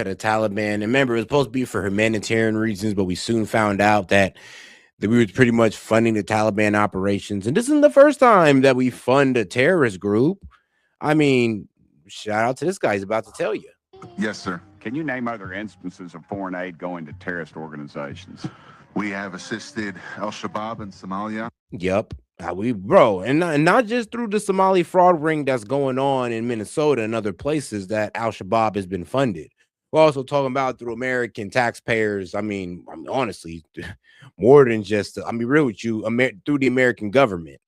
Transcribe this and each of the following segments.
to the Taliban. And remember, it was supposed to be for humanitarian reasons, but we soon found out that we were pretty much funding the Taliban operations. And this isn't the first time that we fund a terrorist group. I mean, shout out to this guy. He's about to tell you. Yes, sir. Can you name other instances of foreign aid going to terrorist organizations? We have assisted Al-Shabaab in Somalia. Yep. Bro, and not just through the Somali fraud ring that's going on in Minnesota and other places that Al-Shabaab has been funded. We're also talking about through American taxpayers. I mean honestly, more than just, I mean, real with you, through the American government,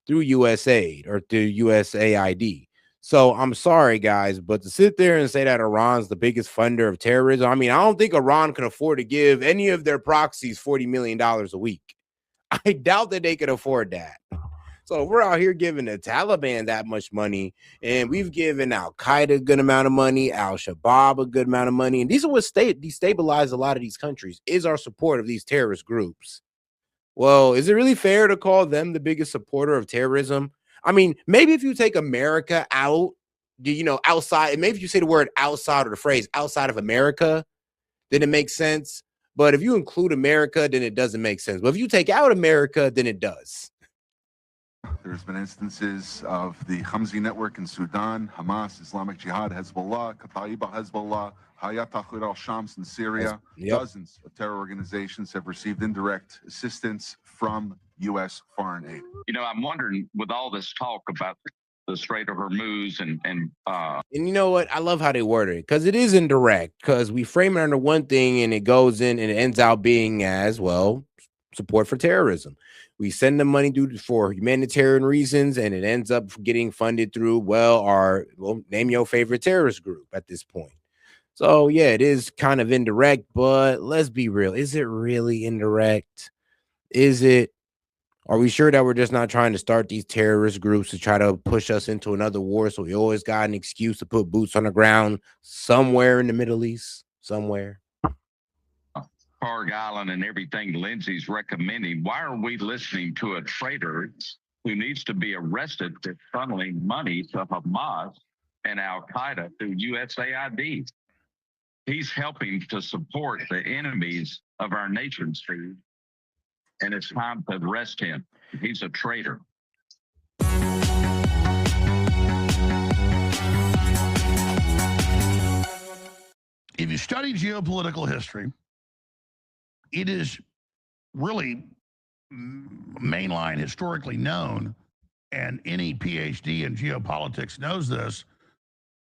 through USAID or through USAID. So I'm sorry, guys, but to sit there and say that Iran's the biggest funder of terrorism, I mean, I don't think Iran can afford to give any of their proxies $40 million a week. I doubt that they could afford that. So if we're out here giving the Taliban that much money, and we've given Al-Qaeda a good amount of money, Al-Shabaab a good amount of money, and these are what destabilize a lot of these countries, is our support of these terrorist groups. Well, is it really fair to call them the biggest supporter of terrorism? I mean, maybe if you take America out, outside, maybe if you say the word outside or the phrase outside of America, then it makes sense. But if you include America, then it doesn't make sense. But if you take out America, then it does. There's been instances of the Hamzi network in Sudan, Hamas, Islamic Jihad, Hezbollah, Kata'iba Hezbollah, Hayat Tahrir al-Shams in Syria. Yep. Dozens of terror organizations have received indirect assistance from U.S. foreign aid. You know, I'm wondering, with all this talk about the Strait of Hormuz and you know what? I love how they word it, because it is indirect, because we frame it under one thing and it goes in and it ends out being as, well, support for terrorism. We send the money for humanitarian reasons, and it ends up getting funded through, name your favorite terrorist group at this point. So yeah, it is kind of indirect, but let's be real. Is it really indirect? Are we sure that we're just not trying to start these terrorist groups to try to push us into another war? So we always got an excuse to put boots on the ground somewhere in the Middle East, somewhere. Parg Island and everything Lindsay's recommending. Why are we listening to a traitor who needs to be arrested for funneling money to Hamas and Al-Qaeda through USAID? He's helping to support the enemies of our nation, Steve. And it's time to arrest him. He's a traitor. If you study geopolitical history, it is really mainline historically known, and any PhD in geopolitics knows this,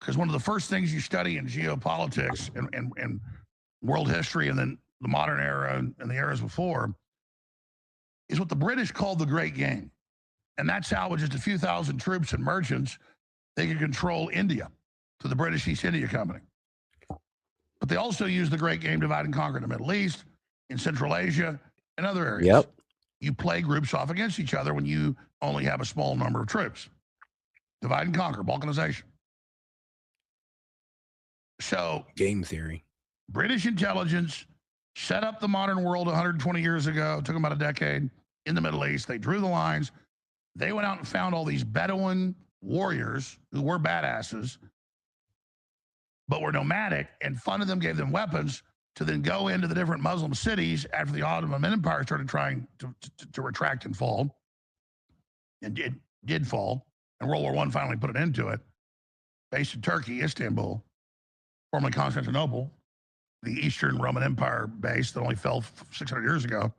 because one of the first things you study in geopolitics and world history and then the modern era and the eras before is what the British called the Great Game. And that's how, with just a few thousand troops and merchants, they could control India through the British East India Company. But they also used the Great Game to divide and conquer the Middle East, in Central Asia, and other areas. Yep. You play groups off against each other when you only have a small number of troops. Divide and conquer, balkanization. So, game theory. British intelligence set up the modern world 120 years ago. It took them about a decade in the Middle East. They drew the lines. They went out and found all these Bedouin warriors who were badasses, but were nomadic, and funded them, gave them weapons to then go into the different Muslim cities after the Ottoman Empire started trying to retract and fall, and did fall, and World War I finally put an end to it, based in Turkey, Istanbul, formerly Constantinople, the Eastern Roman Empire base that only fell 600 years ago.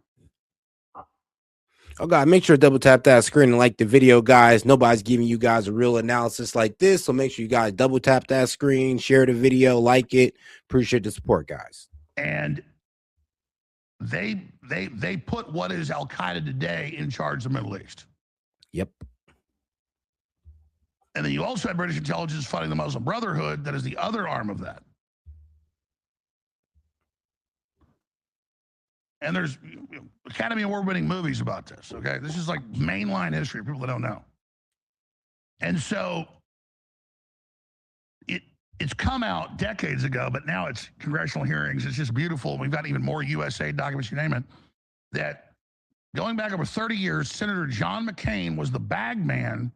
Oh, God, make sure to double tap that screen and like the video, guys. Nobody's giving you guys a real analysis like this, so make sure you guys double tap that screen, share the video, like it. Appreciate the support, guys. And they put what is Al-Qaeda today in charge of the Middle East. Yep. And then you also have British intelligence funding the Muslim Brotherhood, that is the other arm of that. And there's Academy Award-winning movies about this, okay? This is like mainline history, people that don't know. And so it's come out decades ago, but now it's congressional hearings. It's just beautiful. We've got even more USA documents, you name it, that going back over 30 years, Senator John McCain was the bag man.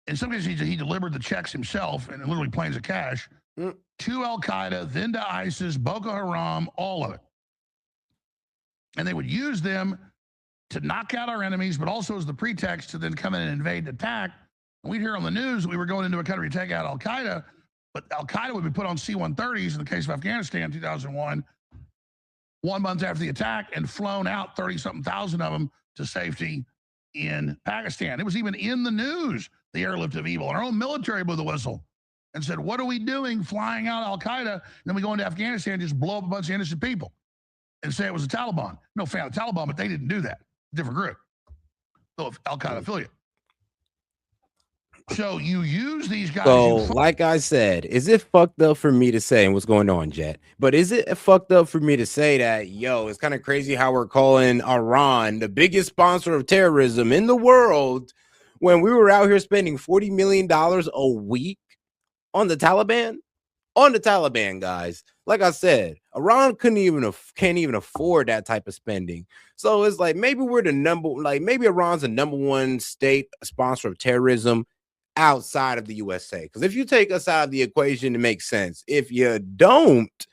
In some cases, he delivered the checks himself and literally planes of cash to Al-Qaeda, then to ISIS, Boko Haram, all of it. And they would use them to knock out our enemies, but also as the pretext to then come in and invade and attack. And we'd hear on the news we were going into a country to take out Al-Qaeda, but Al-Qaeda would be put on C-130s in the case of Afghanistan in 2001, 1 month after the attack, and flown out 30-something thousand of them to safety in Pakistan. It was even in the news, the airlift of evil. And our own military blew the whistle and said, what are we doing flying out Al-Qaeda? And then we go into Afghanistan and just blow up a bunch of innocent people and say it was the Taliban. No fan of the Taliban, but they didn't do that. Different group. So Al-Qaeda affiliate. So you use these guys. So, like I said, is it fucked up for me to say, and what's going on, Jet? But is it fucked up for me to say that, yo, it's kind of crazy how we're calling Iran the biggest sponsor of terrorism in the world when we were out here spending $40 million a week on the Taliban? On the Taliban, guys. Like I said, Iran can't even afford that type of spending. So it's like maybe we're maybe Iran's the number one state sponsor of terrorism outside of the USA. Because if you take us out of the equation, it makes sense. If you don't,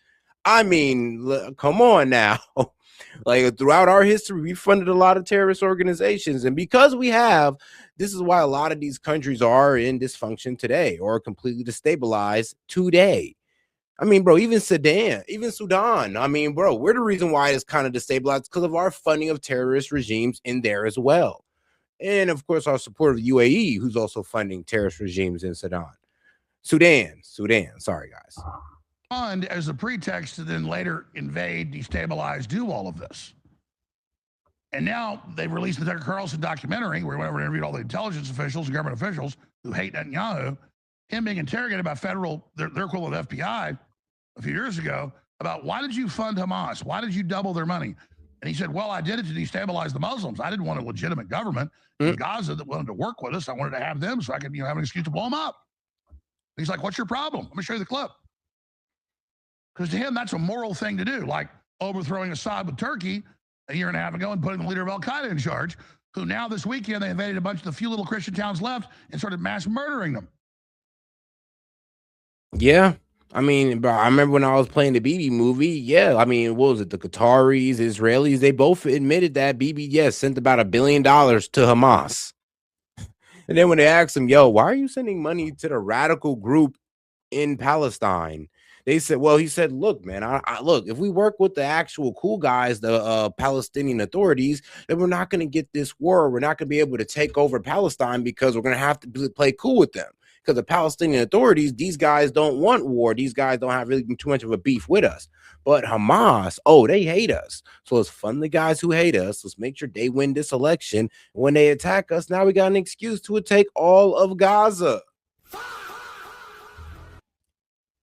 I mean, come on now. Like throughout our history, we funded a lot of terrorist organizations. And because we have, this is why a lot of these countries are in dysfunction today or completely destabilized today. I mean, bro, even Sudan. I mean, bro, we're the reason why it's kind of destabilized because of our funding of terrorist regimes in there as well. And of course, our support of the UAE, who's also funding terrorist regimes in Sudan. Sorry, guys. Fund as a pretext to then later invade, destabilize, do all of this. And now they've released the Tucker Carlson documentary where whenever interviewed all the intelligence officials and government officials who hate Netanyahu, him being interrogated by their equivalent of FBI a few years ago about why did you fund Hamas? Why did you double their money? And he said, well, I did it to destabilize the Muslims. I didn't want a legitimate government in Gaza that wanted to work with us. I wanted to have them so I could have an excuse to blow them up. He's like, what's your problem? Let me show you the clip. Because to him, that's a moral thing to do, like overthrowing Assad with Turkey a year and a half ago and putting the leader of Al-Qaeda in charge, who now this weekend they invaded a bunch of the few little Christian towns left and started mass murdering them. Yeah. I mean, bro, I remember when I was playing the Bibi movie. Yeah, I mean, what was it? The Qataris, Israelis, they both admitted that Bibi, yes, sent about $1 billion to Hamas. And then when they asked him, yo, why are you sending money to the radical group in Palestine? They said, well, he said, look, man, look, if we work with the actual cool guys, the Palestinian authorities, then we're not going to get this war. We're not going to be able to take over Palestine because we're going to have to play cool with them. Because the Palestinian authorities, these guys don't want war. These guys don't have really too much of a beef with us. But Hamas, oh, they hate us. So let's fund the guys who hate us. Let's make sure they win this election. When they attack us, now we got an excuse to take all of Gaza.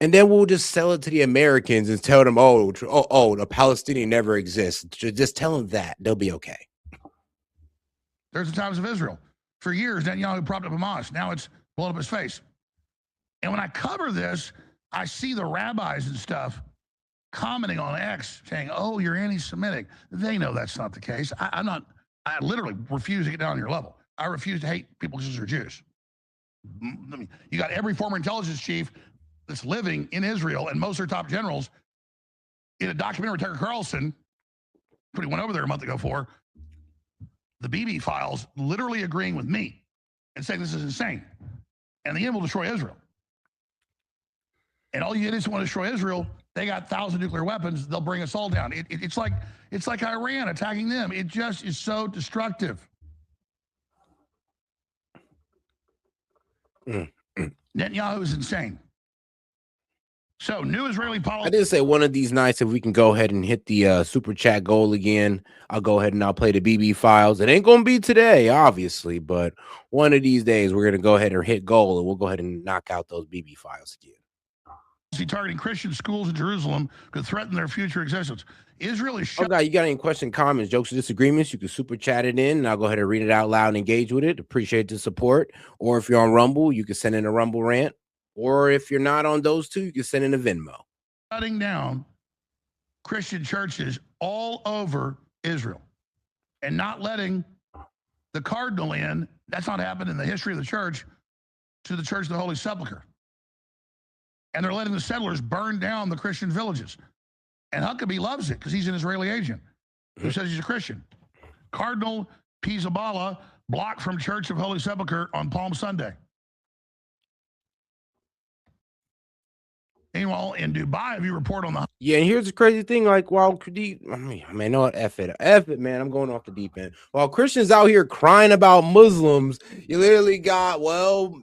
And then we'll just sell it to the Americans and tell them, oh, the Palestinian never exists. Just tell them that. They'll be okay. There's the Times of Israel. For years, Netanyahu propped up Hamas. Now it's blown up his face. And when I cover this, I see the rabbis and stuff commenting on X saying, oh, you're anti-Semitic. They know that's not the case. I literally refuse to get down on your level. I refuse to hate people because they're Jews. You got every former intelligence chief that's living in Israel and most of their top generals in a documentary with Tucker Carlson, went over there a month ago for, the BB files literally agreeing with me and saying this is insane. And the end will destroy Israel. And all you idiots want to destroy Israel, they got 1,000 nuclear weapons, they'll bring us all down. It's like Iran attacking them. It just is so destructive. Netanyahu is insane. So, new Israeli policy. I did say one of these nights, if we can go ahead and hit the super chat goal again, I'll go ahead and I'll play the BB files. It ain't going to be today, obviously, but one of these days we're going to go ahead and hit goal and we'll go ahead and knock out those BB files again. Targeting Christian schools in Jerusalem could threaten their future existence. Israel is you got any questions, comments, jokes, or disagreements? You can super chat it in, and I'll go ahead and read it out loud and engage with it. Appreciate the support. Or if you're on Rumble, you can send in a Rumble rant. Or if you're not on those two, you can send in a Venmo. Shutting down Christian churches all over Israel and not letting the cardinal in. That's not happened in the history of the church, to the Church of the Holy Sepulchre. and they're letting the settlers burn down the Christian villages. And Huckabee loves it because he's an Israeli agent who says he's a Christian. Cardinal Pizzaballa blocked from Church of Holy Sepulchre on Palm Sunday. Meanwhile, in Dubai, if you report on the... Yeah, and here's the crazy thing, like, while man, no, F it, man, I'm going off the deep end. While Christians out here crying about Muslims, you literally got, well,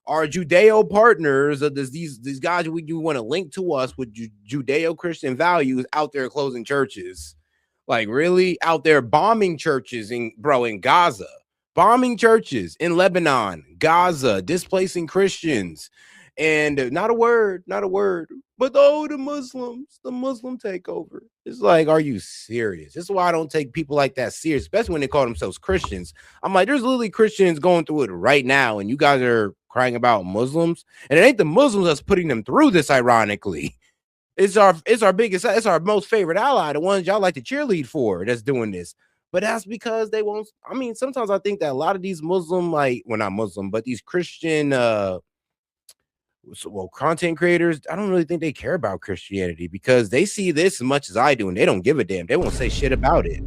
our Judeo partners, these guys you want to link to us with Judeo-Christian values out there closing churches. Like, really? Out there bombing churches in Gaza, bombing churches in Lebanon, Gaza, displacing Christians. And not a word, but the Muslim takeover. It's like, are you serious? This is why I don't take people like that serious, especially when they call themselves Christians. I'm like, there's literally Christians going through it right now, and you guys are crying about Muslims. And it ain't the Muslims that's putting them through this, ironically. It's our most favorite ally, the ones y'all like to cheerlead for, that's doing this. But that's because they won't. I mean, sometimes I think that a lot of these Muslim, not Muslim, but these Christian content creators, I don't really think they care about Christianity, because they see this as much as I do and they don't give a damn. They won't say shit about it.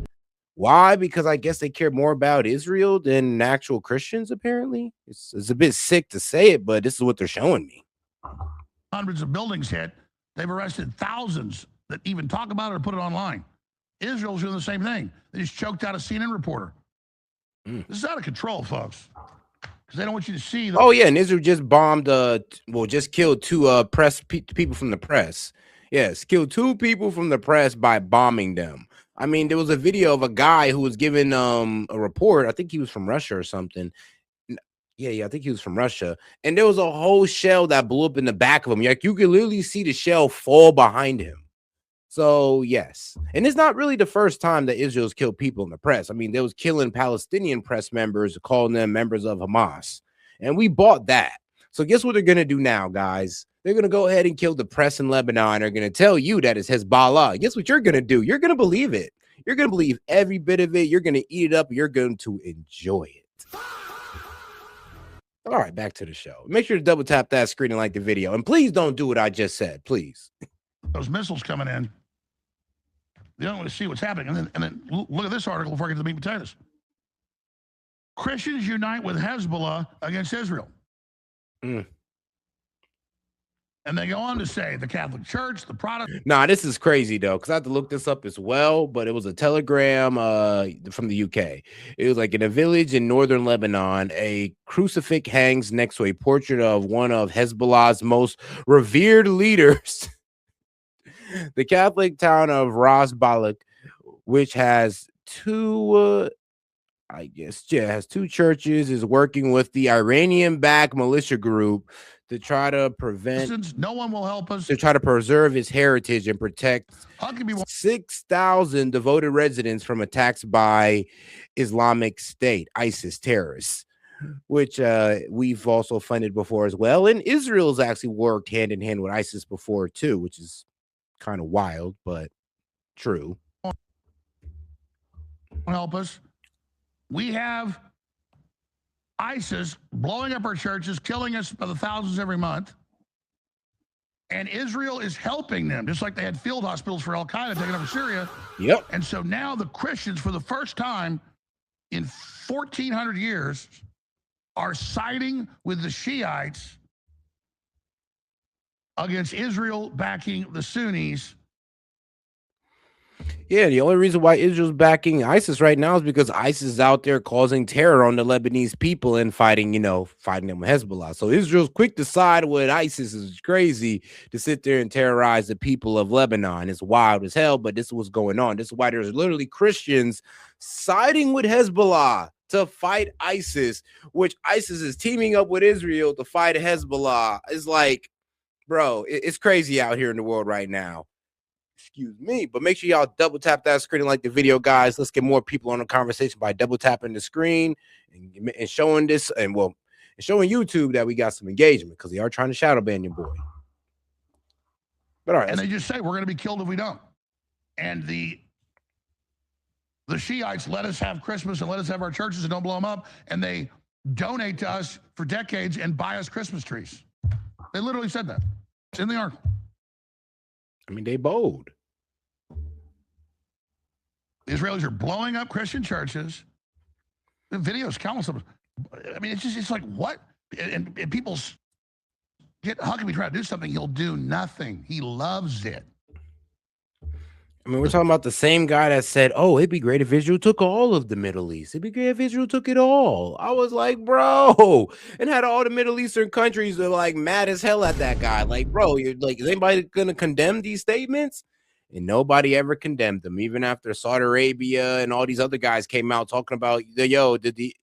Why? Because I guess they care more about Israel than actual Christians, apparently. It's a bit sick to say it, but this is what they're showing me. Hundreds of buildings hit. They've arrested thousands that even talk about it or put it online. Israel's doing the same thing. They just choked out a CNN reporter. This is out of control, folks. Because they don't want you to see. Oh yeah, and Israel just bombed. Just killed two people from the press. Yes, killed 2 people from the press by bombing them. I mean, there was a video of a guy who was giving a report. I think he was from Russia or something. Yeah, I think he was from Russia. And there was a whole shell that blew up in the back of him. Like, you could literally see the shell fall behind him. So, yes. And it's not really the first time that Israel's killed people in the press. I mean, they was killing Palestinian press members, calling them members of Hamas. And we bought that. So guess what they're going to do now, guys? They're going to go ahead and kill the press in Lebanon. They're going to tell you that it's Hezbollah. Guess what you're going to do? You're going to believe it. You're going to believe every bit of it. You're going to eat it up. You're going to enjoy it. All right, back to the show. Make sure to double tap that screen and like the video. And please don't do what I just said, please. Those missiles coming in. They don't want to see what's happening. And then look at this article before I get to the meat and potatoes. Christians unite with Hezbollah against Israel. And they go on to say the Catholic Church, the Protestant. Nah, this is crazy, though, because I had to look this up as well, but it was a telegram from the UK. It was like, in a village in northern Lebanon, a crucifix hangs next to a portrait of one of Hezbollah's most revered leaders. The Catholic town of Ras Balak, which has 2 churches, is working with the Iranian-backed militia group to try to prevent. No one will help us. To try to preserve its heritage and protect 6,000 devoted residents from attacks by Islamic State, ISIS terrorists, which we've also funded before as well. And Israel's actually worked hand in hand with ISIS before too, which is kind of wild, but true. Help us. We have ISIS blowing up our churches, killing us by the thousands every month. And Israel is helping them, just like they had field hospitals for Al-Qaeda taking over Syria. Yep. And so now the Christians, for the first time in 1,400 years, are siding with the Shiites against Israel backing the Sunnis. Yeah, the only reason why Israel's backing ISIS right now is because ISIS is out there causing terror on the Lebanese people and fighting them with Hezbollah. So Israel's quick to side with ISIS. Is crazy to sit there and terrorize the people of Lebanon. It's wild as hell, but this is what's going on. This is why there's literally Christians siding with Hezbollah to fight ISIS, which ISIS is teaming up with Israel to fight Hezbollah. It's like, bro, it's crazy out here in the world right now. Excuse me, but make sure y'all double tap that screen and like the video, guys. Let's get more people on the conversation by double tapping the screen and showing this, and showing YouTube that we got some engagement, because they are trying to shadow ban your boy. But all right, and they just say we're going to be killed if we don't. And the Shiites let us have Christmas and let us have our churches and don't blow them up, and they donate to us for decades and buy us Christmas trees. They literally said that. It's in the article. I mean, they bold. The Israelis are blowing up Christian churches. The videos, countless of them. I mean, it's like, what? And people get Huckabee trying to do something, he'll do nothing. He loves it. I mean, we're talking about the same guy that said, oh, it'd be great if Israel took all of the Middle East. It'd be great if Israel took it all. I was like, bro, and had all the Middle Eastern countries are like mad as hell at that guy. Like, bro, you're like, is anybody going to condemn these statements? And nobody ever condemned them, even after Saudi Arabia and all these other guys came out talking about, did the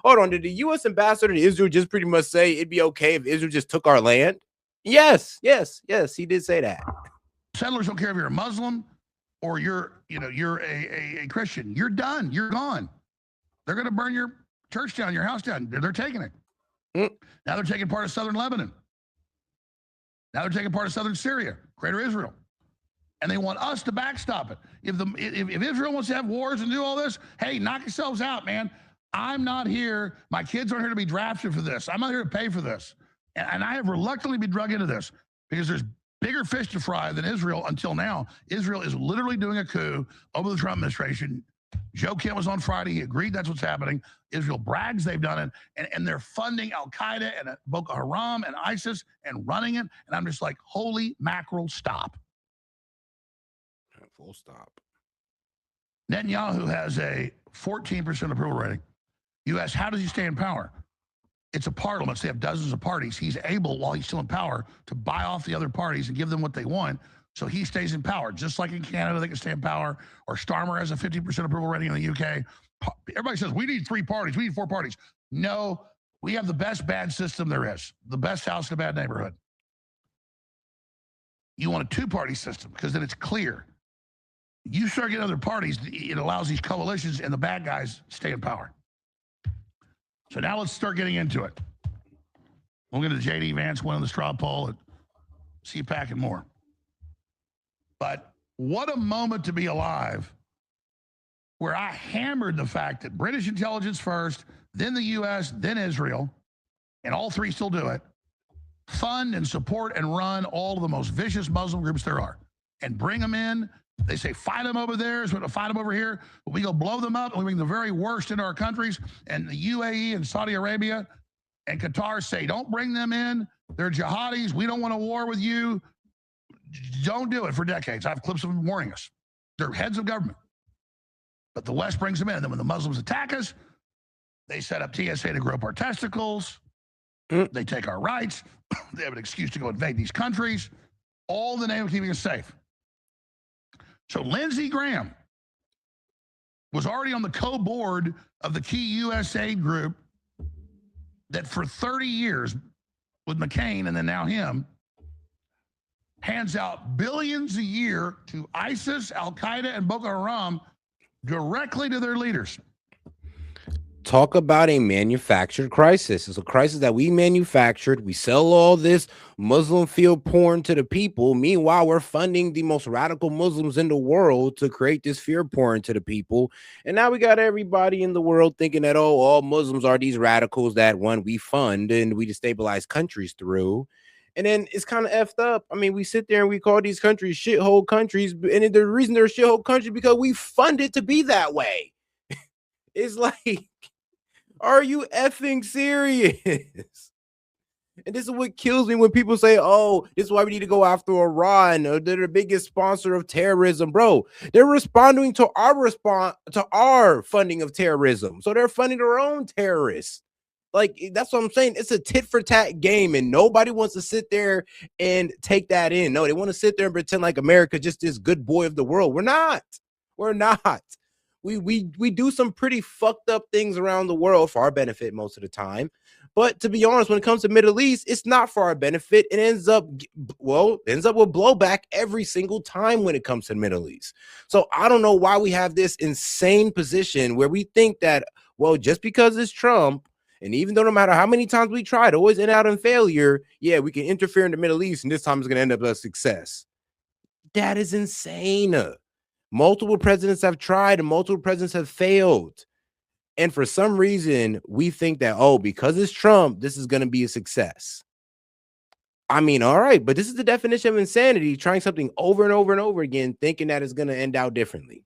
hold on, did the U.S. ambassador to Israel just pretty much say it'd be okay if Israel just took our land? Yes, he did say that. Settlers don't care if you're a Muslim or you're a Christian. You're done. You're gone. They're going to burn your church down, your house down. They're taking it. Now they're taking part of southern Lebanon. Now they're taking part of southern Syria, Greater Israel. And they want us to backstop it. If Israel wants to have wars and do all this, hey, knock yourselves out, man. I'm not here. My kids aren't here to be drafted for this. I'm not here to pay for this. And I have reluctantly been drug into this because there's bigger fish to fry than Israel until now. Israel is literally doing a coup over the Trump administration. Joe Kent was on Friday. He agreed that's what's happening. Israel brags they've done it. And they're funding Al-Qaeda and Boko Haram and ISIS and running it. And I'm just like, holy mackerel, stop. Full stop. Netanyahu has a 14% approval rating. You ask, how does he stay in power? It's a parliament. They have dozens of parties. He's able, while he's still in power, to buy off the other parties and give them what they want. So he stays in power. Just like in Canada, they can stay in power. Or Starmer has a 50% approval rating in the UK. Everybody says, we need 3 parties. We need 4 parties. No, we have the best bad system there is. The best house in a bad neighborhood. You want a 2-party system because then it's clear. You start getting other parties, it allows these coalitions and the bad guys stay in power. So now let's start getting into it. We'll get to J.D. Vance winning the straw poll and CPAC and more. But what a moment to be alive where I hammered the fact that British intelligence first, then the U.S., then Israel, and all 3 still do it, fund and support and run all of the most vicious Muslim groups there are and bring them in. They say, fight them over there, so we're going to fight them over here. But we go blow them up, and we bring the very worst into our countries. And the UAE and Saudi Arabia and Qatar say, don't bring them in. They're jihadis. We don't want a war with you. Don't do it for decades. I have clips of them warning us. They're heads of government. But the West brings them in. And then when the Muslims attack us, they set up TSA to grow up our testicles. They take our rights. They have an excuse to go invade these countries. All in the name of keeping us safe. So Lindsey Graham was already on the co-board of the key U.S. aid group that for 30 years with McCain and then now him hands out billions a year to ISIS, Al-Qaeda, and Boko Haram directly to their leaders. Talk about a manufactured crisis. It's a crisis that we manufactured. We sell all this Muslim field porn to the people. Meanwhile, we're funding the most radical Muslims in the world to create this fear porn to the people. And now we got everybody in the world thinking that, oh, all Muslims are these radicals that we fund and we destabilize countries through. And then it's kind of effed up. I mean, we sit there and we call these countries shithole countries. And the reason they're shithole countries because we fund it to be that way. It's like, are you effing serious? And this is what kills me when people say, oh, this is why we need to go after Iran, or they're the biggest sponsor of terrorism. Bro, they're responding to our funding of terrorism. So they're funding their own terrorists. Like, that's what I'm saying. It's a tit for tat game, and nobody wants to sit there and take that in. No, they want to sit there and pretend like America just this good boy of the world. We're not. We're not. We do some pretty fucked up things around the world for our benefit most of the time. But to be honest, when it comes to Middle East, it's not for our benefit. It ends up with blowback every single time when it comes to the Middle East. So I don't know why we have this insane position where we think that, well, just because it's Trump, and even though no matter how many times we try, it always end out in failure, yeah, we can interfere in the Middle East, and this time it's going to end up a success. That is insane. Multiple presidents have tried and multiple presidents have failed. And for some reason, we think that, oh, because it's Trump, this is going to be a success. I mean, all right, but this is the definition of insanity, trying something over and over and over again, thinking that it's going to end out differently.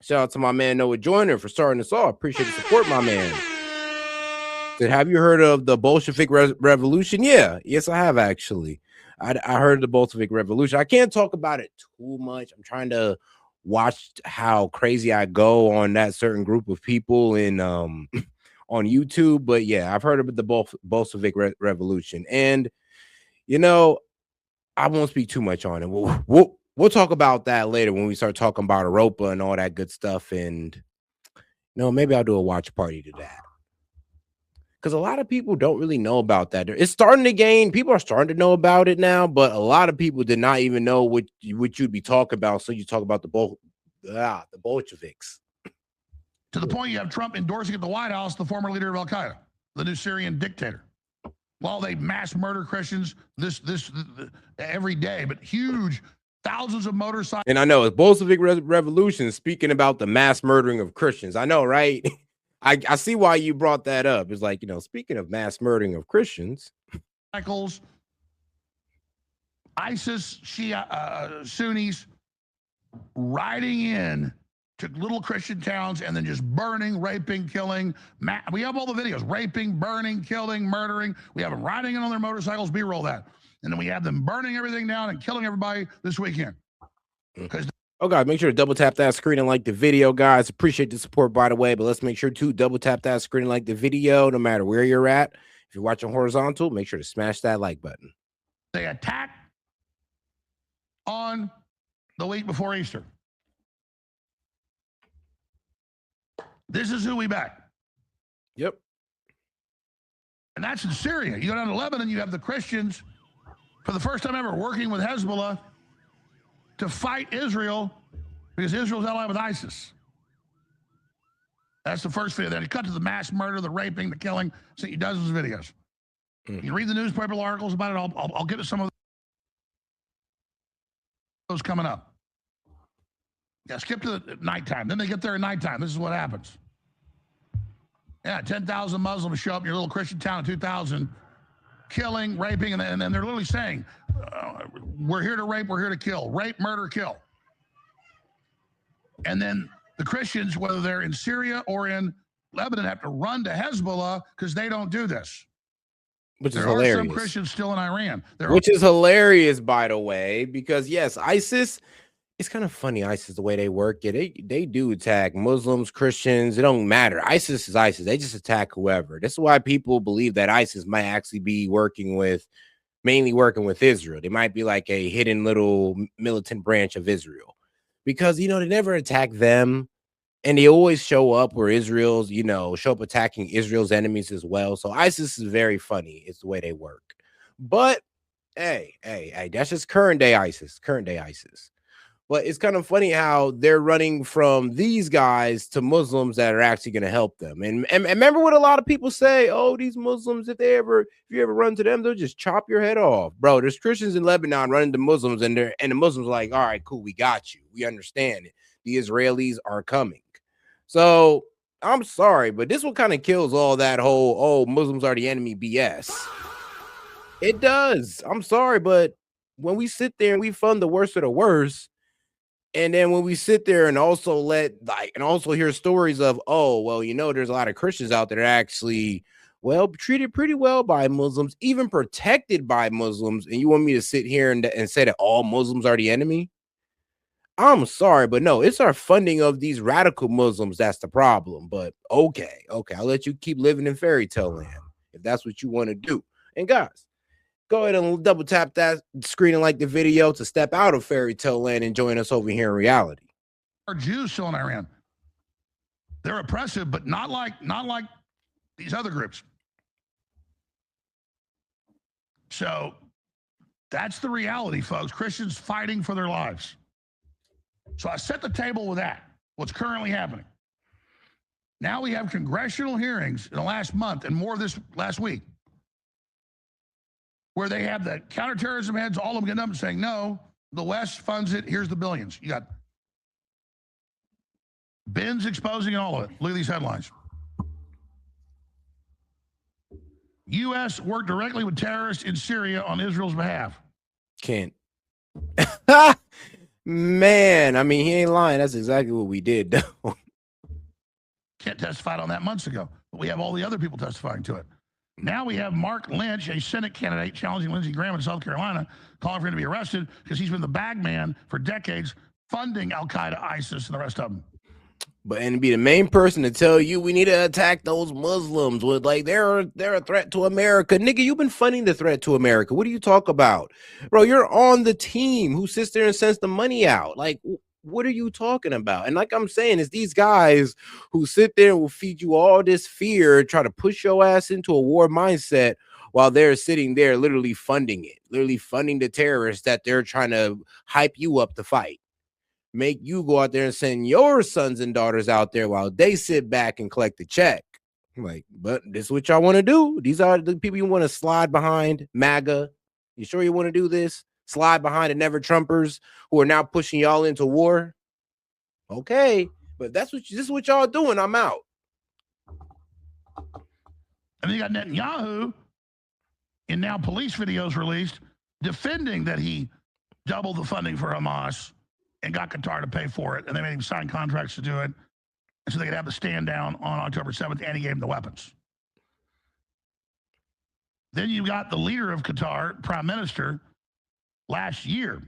Shout out to my man Noah Joyner for starting us off. Appreciate the support, my man. Said, have you heard of the Bolshevik Revolution? Yeah, yes, I have actually. I heard of the Bolshevik Revolution. I can't talk about it too much. I'm trying to watch how crazy I go on that certain group of people in on YouTube. But yeah, I've heard of the Bolshevik Revolution, and you know, I won't speak too much on it. We'll talk about that later when we start talking about Europa and all that good stuff. And maybe I'll do a watch party to that. Because a lot of people don't really know about that. It's starting to gain. People are starting to know about it now, but a lot of people did not even know what you'd be talking about. So you talk about the Bolsheviks. To the point you have Trump endorsing at the White House the former leader of Al-Qaeda, the new Syrian dictator. While they mass murder Christians this every day, but huge thousands of motorcycles. And I know it's Bolshevik Revolution speaking about the mass murdering of Christians. I know, right? I see why you brought that up. It's like, speaking of mass murdering of Christians. ISIS, Shia, Sunnis riding in to little Christian towns and then just burning, raping, killing. We have all the videos, raping, burning, killing, murdering. We have them riding in on their motorcycles, B-roll that. And then we have them burning everything down and killing everybody this weekend. Oh, God, make sure to double tap that screen and like the video, guys. Appreciate the support, by the way, but let's make sure to double tap that screen and like the video no matter where you're at. If you're watching horizontal, make sure to smash that like button. They attack on the week before Easter. This is who we back. Yep. And that's in Syria. You go down to Lebanon, you have the Christians, for the first time ever, working with Hezbollah to fight Israel because Israel's allied with ISIS. That's the first video. Then it cut to the mass murder, the raping, the killing. See dozens of videos. You can read the newspaper articles about it. I'll get to some of those coming up. Yeah, skip to the nighttime. Then they get there at nighttime. This is what happens. Yeah, 10,000 Muslims show up in your little Christian town in 2000, killing, raping, and then they're literally saying, we're here to rape, we're here to kill. Rape, murder, kill. And then the Christians, whether they're in Syria or in Lebanon, have to run to Hezbollah because they don't do this. Which is hilarious. There are some Christians still in Iran. Which is hilarious, by the way, because, yes, ISIS, it's kind of funny, ISIS, the way they work it. They do attack Muslims, Christians. It don't matter. ISIS is ISIS. They just attack whoever. This is why people believe that ISIS might actually be mainly working with Israel. They might be like a hidden little militant branch of Israel because, they never attack them. And they always show up where Israel's, show up attacking Israel's enemies as well. So ISIS is very funny. It's the way they work. But hey, that's just current day ISIS. But it's kind of funny how they're running from these guys to Muslims that are actually going to help them. And remember what a lot of people say, oh, these Muslims, if you ever run to them, they'll just chop your head off. Bro, there's Christians in Lebanon running to Muslims, and the Muslims are like, all right, cool, we got you. We understand it. The Israelis are coming. So I'm sorry, but this one kind of kills all that whole, oh, Muslims are the enemy BS. It does. I'm sorry, but when we sit there and we fund the worst of the worst, and then when we sit there and also hear stories of, oh, well, there's a lot of Christians out there that are actually, well, treated pretty well by Muslims, even protected by Muslims, and you want me to sit here and say that all Muslims are the enemy? I'm sorry, but no, it's our funding of these radical Muslims that's the problem. But okay, I'll let you keep living in fairy tale land if that's what you want to do. And guys, go ahead and double tap that screen and like the video to step out of fairy tale land and join us over here in reality. Are Jews still in Iran? They're oppressive, but not like these other groups. So that's the reality, folks. Christians fighting for their lives. So I set the table with that, what's currently happening. Now we have congressional hearings in the last month and more this last week where they have the counterterrorism heads, all of them getting up and saying, no, the West funds it. Here's the billions. You got Ben's exposing all of it. Look at these headlines. U.S. worked directly with terrorists in Syria on Israel's behalf. Can't. Man, I mean, he ain't lying. That's exactly what we did, though. Kent testified on that months ago, but we have all the other people testifying to it. Now we have Mark Lynch, a Senate candidate challenging Lindsey Graham in South Carolina, calling for him to be arrested because he's been the bag man for decades, funding Al-Qaeda, ISIS, and the rest of them. But and be the main person to tell you we need to attack those Muslims with like they're a threat to America. Nigga, you've been funding the threat to America. What do you talk about? Bro, you're on the team who sits there and sends the money out. Like, what are you talking about? And like I'm saying, it's these guys who sit there and will feed you all this fear, try to push your ass into a war mindset while they're sitting there literally funding it, literally funding the terrorists that they're trying to hype you up to fight. Make you go out there and send your sons and daughters out there while they sit back and collect the check. Like, but this is what y'all want to do. These are the people you want to slide behind. MAGA. You sure you want to do this? Slide behind the never Trumpers who are now pushing y'all into war. Okay, but this is what y'all doing. I'm out. And then you got Netanyahu in now police videos released defending that he doubled the funding for Hamas and got Qatar to pay for it, and they made him sign contracts to do it, and so they could have the stand down on October 7th, and he gave him the weapons. Then you got the leader of Qatar, Prime Minister, last year,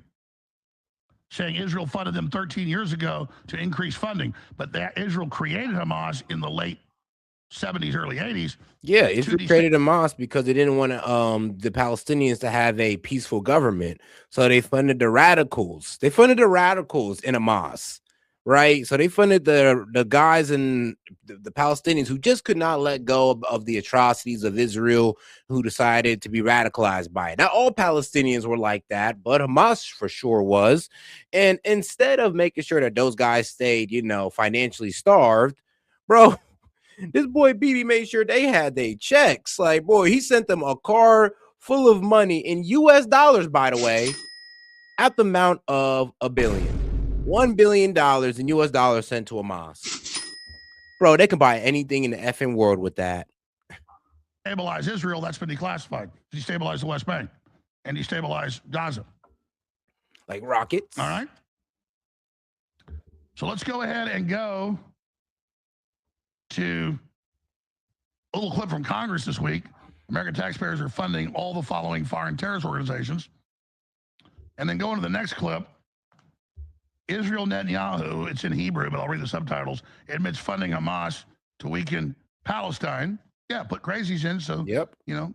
saying Israel funded them 13 years ago to increase funding, but that Israel created Hamas in the late 70s, early 80s. Yeah, Israel created Hamas because they didn't want the Palestinians to have a peaceful government. So they funded the radicals. They funded the radicals in Hamas, right? So they funded the guys and the Palestinians who just could not let go of the atrocities of Israel, who decided to be radicalized by it. Not all Palestinians were like that, but Hamas for sure was. And instead of making sure that those guys stayed, financially starved, bro, this boy BB made sure they had their checks. Like, boy, he sent them a car full of money in US dollars, by the way, at the amount of $1 billion. $1 billion in US dollars sent to Hamas. Bro, they can buy anything in the effing world with that. Stabilize Israel, that's been declassified. Destabilize the West Bank and destabilize Gaza. Like rockets. All right. So let's go ahead and go to a little clip from Congress this week. American taxpayers are funding all the following foreign terrorist organizations. And then go into the next clip. Israel Netanyahu, it's in Hebrew, but I'll read the subtitles, admits funding Hamas to weaken Palestine. Yeah, put crazies in so, yep. You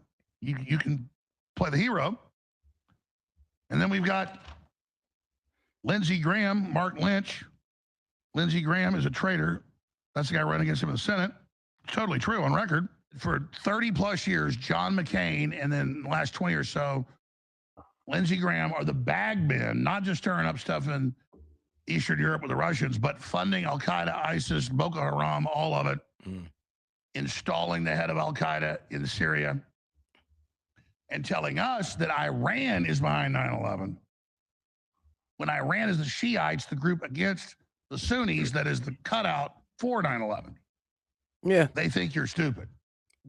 can play the hero. And then we've got Lindsey Graham, Mark Lynch. Lindsey Graham is a traitor. That's the guy running against him in the Senate. Totally true on record. For 30 plus years, John McCain, and then the last 20 or so, Lindsey Graham are the bag men, not just stirring up stuff in Eastern Europe with the Russians, but funding Al-Qaeda, ISIS, Boko Haram, all of it, installing the head of Al-Qaeda in Syria, and telling us that Iran is behind 9/11. When Iran is the Shiites, the group against the Sunnis, that is the cutout for 9/11. Yeah. They think you're stupid.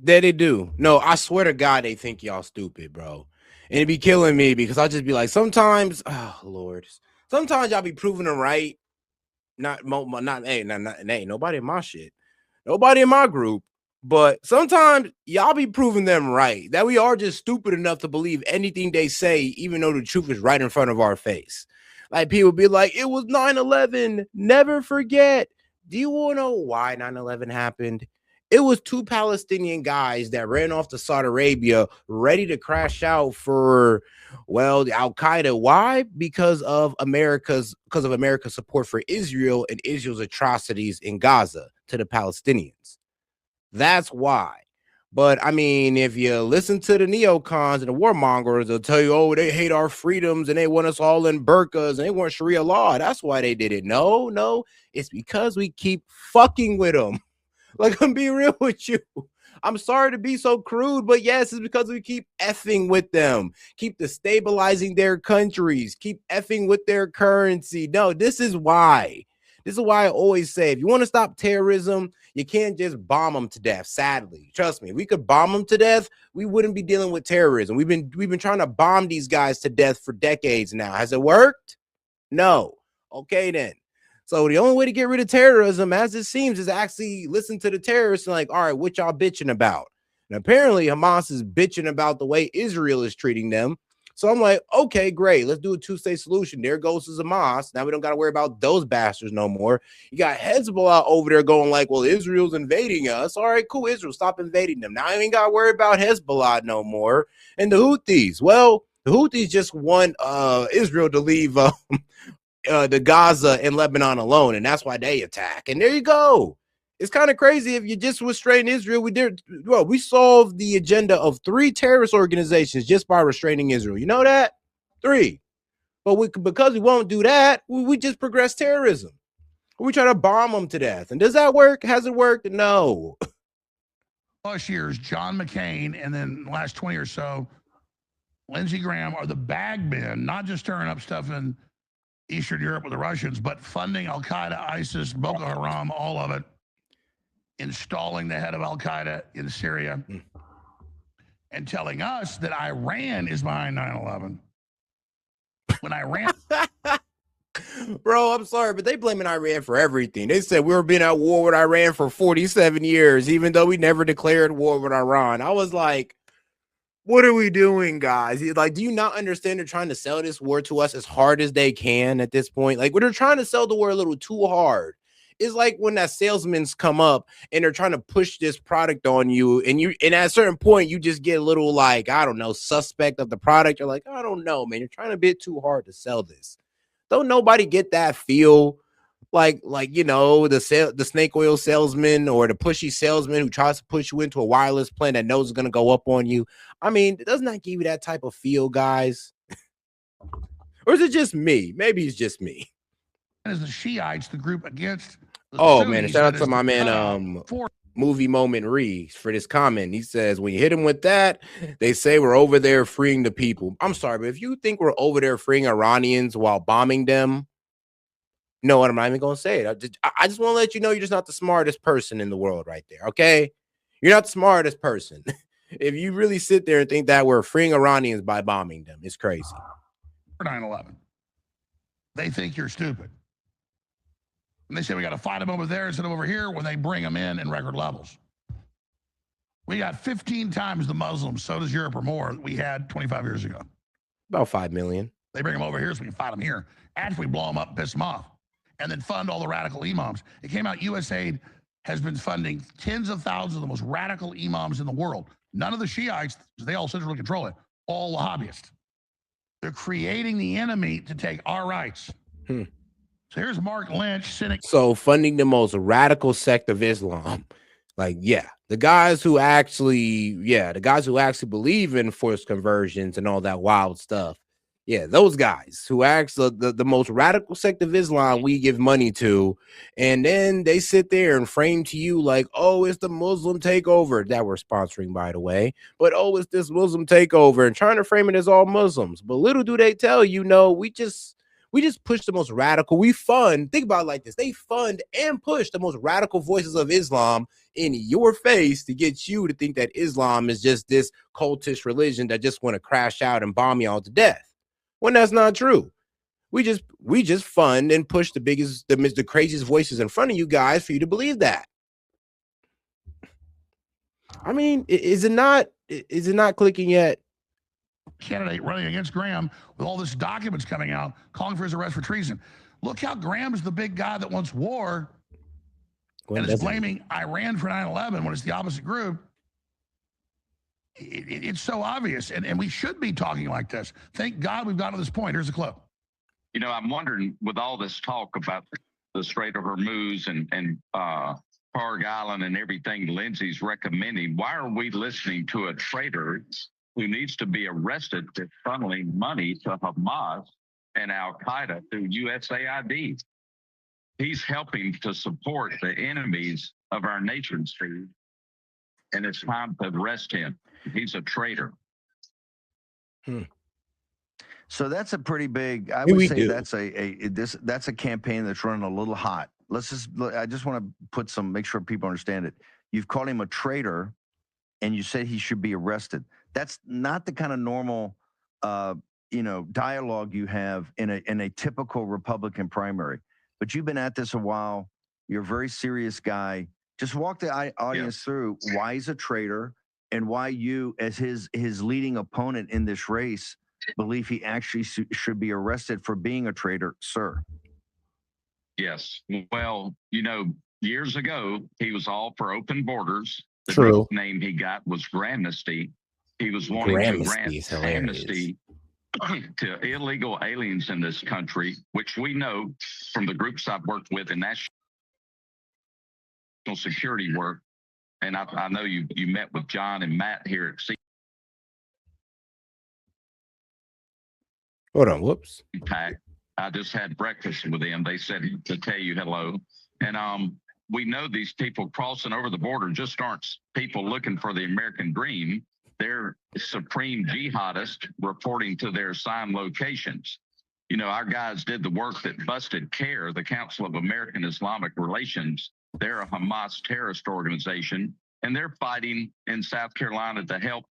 That they do. No, I swear to God, they think y'all stupid, bro. And it'd be killing me because I'll just be like, sometimes, oh Lord, sometimes y'all be proving them right. Not nobody in my shit. Nobody in my group. But sometimes y'all be proving them right. That we are just stupid enough to believe anything they say, even though the truth is right in front of our face. Like people be like, it was 9/11. Never forget. Do you want to know why 9/11 happened? It was two Palestinian guys that ran off to Saudi Arabia ready to crash out for, the Al-Qaeda. Why? Because of America's support for Israel and Israel's atrocities in Gaza to the Palestinians. That's why. But I mean, if you listen to the neocons and the warmongers, they'll tell you, oh, they hate our freedoms and they want us all in burqas and they want Sharia law. That's why they did it. No, it's because we keep fucking with them. Like, I'm being real with you. I'm sorry to be so crude, but yes, it's because we keep effing with them, keep destabilizing their countries, keep effing with their currency. No, this is why. This is why I always say, if you want to stop terrorism, you can't just bomb them to death. Sadly, trust me, if we could bomb them to death, we wouldn't be dealing with terrorism. We've been trying to bomb these guys to death for decades now. Has it worked? No. Okay, then. So the only way to get rid of terrorism, as it seems, is actually listen to the terrorists and like, all right, what y'all bitching about? And apparently Hamas is bitching about the way Israel is treating them. So I'm like, okay, great. Let's do a two-state solution. There goes Hamas. Now we don't got to worry about those bastards no more. You got Hezbollah over there going like, well, Israel's invading us. All right, cool. Israel, stop invading them. Now I ain't got to worry about Hezbollah no more. And the Houthis, well, the Houthis just want Israel to leave the Gaza and Lebanon alone, and that's why they attack. And there you go. It's kind of crazy if you just restrain Israel. We solved the agenda of 3 terrorist organizations just by restraining Israel. You know that? 3. But because we won't do that, we just progress terrorism. We try to bomb them to death. And does that work? Has it worked? No. Plus years, John McCain, and then the last 20 or so, Lindsey Graham are the bag men, not just stirring up stuff in Eastern Europe with the Russians, but funding Al-Qaeda, ISIS, Boko Haram, all of it, installing the head of Al-Qaeda in Syria, and telling us that Iran is behind 9/11. When Iran... Bro, I'm sorry, but they blaming Iran for everything. They said we were being at war with Iran for 47 years, even though we never declared war with Iran. I was like, what are we doing, guys? Like, do you not understand they're trying to sell this war to us as hard as they can at this point? Like, they're trying to sell the war a little too hard. It's like when that salesman's come up and they're trying to push this product on you, and at a certain point you just get a little like, I don't know, suspect of the product. You're like, I don't know, man. You're trying a bit too hard to sell this. Don't nobody get that feel like you know, the snake oil salesman or the pushy salesman who tries to push you into a wireless plan that knows is going to go up on you. I mean, doesn't that give you that type of feel, guys? Or is it just me? Maybe it's just me. As the Shiites, the group against the oh Sunnis, man, shout out to my man movie moment Reese for this comment. He says, when you hit him with that, they say we're over there freeing the people. I'm sorry, but if you think we're over there freeing Iranians while bombing them, no, I'm not even gonna say it. I just want to let you know you're just not the smartest person in the world right there. Okay, you're not the smartest person. If you really sit there and think that we're freeing Iranians by bombing them, it's crazy. For 9/11, they think you're stupid. And they say we got to fight them over there instead of over here when they bring them in record levels. We got 15 times the Muslims, so does Europe or more, we had 25 years ago. About 5 million. They bring them over here so we can fight them here. After we blow them up and piss them off. And then fund all the radical imams. It came out USAID has been funding tens of thousands of the most radical imams in the world. None of the Shiites, they all centrally control it, all Wahhabists. They're creating the enemy to take our rights. So here's Mark Lynch sitting. So funding the most radical sect of Islam. Like, the guys who actually believe in forced conversions and all that wild stuff. Yeah, those guys who actually the most radical sect of Islam we give money to, and then they sit there and frame to you like, oh, it's the Muslim takeover that we're sponsoring, by the way. But oh, it's this Muslim takeover, and trying to frame it as all Muslims. But little do they tell you, no, we just push the most radical. We fund, think about it like this. They fund and push the most radical voices of Islam in your face to get you to think that Islam is just this cultish religion that just want to crash out and bomb y'all to death. When that's not true. We just fund and push the craziest voices in front of you guys for you to believe that. I mean, is it not clicking yet? Candidate running against Graham with all this documents coming out calling for his arrest for treason. Look how Graham's the big guy that wants war and is blaming Iran for 9/11 when it's the opposite group. It's so obvious, and we should be talking like this. Thank God we've gotten to this point. Here's a clip. You know, I'm wondering, with all this talk about the Strait of Hormuz and Parg Island and everything Lindsey's recommending, why are we listening to a traitor who needs to be arrested for funneling money to Hamas and Al-Qaeda through USAID? He's helping to support the enemies of our nation state, and it's time to arrest him. He's a traitor. So that's a pretty big. I would say that's a campaign that's running a little hot. I just want to make sure people understand it. You've called him a traitor, and you said he should be arrested. That's not the kind of normal, dialogue you have in a typical Republican primary. But you've been at this a while. You're a very serious guy. Just walk the audience through why he's a traitor and why you, as his leading opponent in this race, believe he actually should be arrested for being a traitor, sir. Yes. Well, years ago, he was all for open borders. The True. nickname he got was Gramnesty. He was wanting to grant amnesty to illegal aliens in this country, which we know from the groups I've worked with in national security work. And I know you met with John and Matt here at C. Hold on, whoops. I just had breakfast with them. They said to tell you hello. And we know these people crossing over the border just aren't people looking for the American dream. They're supreme jihadists reporting to their assigned locations. Our guys did the work that busted CARE, the Council of American Islamic Relations. They're a Hamas terrorist organization, and they're fighting in South Carolina to help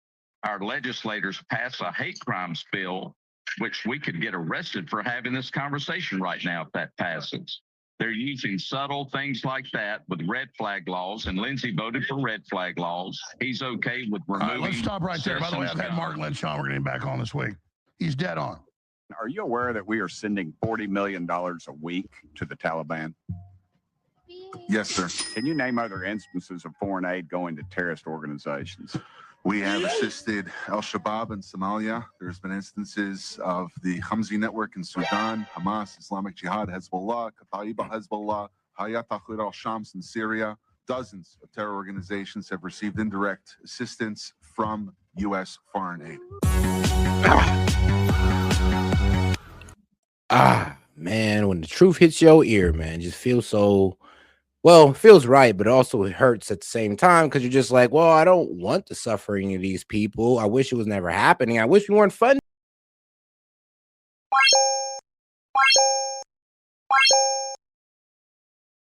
our legislators pass a hate crimes bill, which we could get arrested for having this conversation right now if that passes. They're using subtle things like that with red flag laws, and Lindsey voted for red flag laws. He's okay with removing. Let's stop right there. By the way, I've had Mark Lynch on. We're getting back on this week. He's dead on. Are you aware that we are sending $40 million a week to the Taliban? Yes, sir. Can you name other instances of foreign aid going to terrorist organizations? We have assisted Al-Shabaab in Somalia. There's been instances of the Hamzi network in Sudan, Hamas, Islamic Jihad, Hezbollah, Taliban, Hezbollah, Al-Shabaab in Syria. Dozens of terror organizations have received indirect assistance from U.S. foreign aid. Man, when the truth hits your ear, man, it just feels so, well, it feels right, but also it hurts at the same time because you're just like, well, I don't want the suffering of these people. I wish it was never happening. I wish we weren't funding.